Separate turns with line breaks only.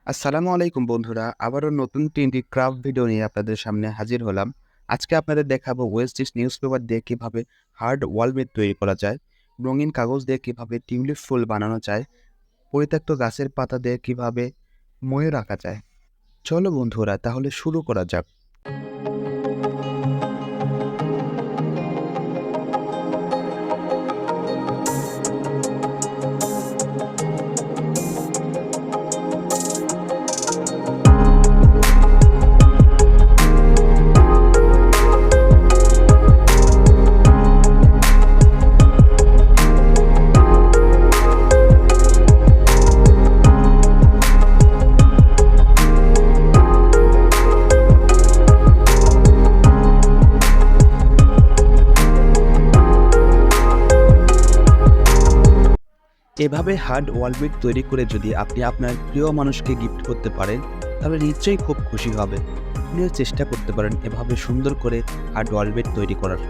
আসসালামু আলাইকুম বন্ধুরা। আবারও নতুন ৩টি ক্রাফট ভিডিও নিয়ে আপনাদের সামনে হাজির হলাম। আজকে আপনাদের দেখাবো ওয়েস্ট ডিশ নিউজপেপার দিয়ে কিভাবে হার্ড ওয়াল বেড তৈরি করা যায়, রঙিন কাগজ দিয়ে কিভাবে টিউলিপ ফুল বানানো যায়, পরিত্যক্ত গাছের পাতা দিয়ে কিভাবে ময়ূর আঁকা যায়। চলো বন্ধুরা তাহলে শুরু করা যাক। এভাবে হার্ড ওয়ালবেড তৈরি করে যদি আপনি আপনার প্রিয় মানুষকে গিফট করতে পারেন তাহলে নিশ্চয়ই খুব খুশি হবে। আপনিও চেষ্টা করতে পারেন এভাবে সুন্দর করে হার্ড ওয়ালবেড তৈরি করার।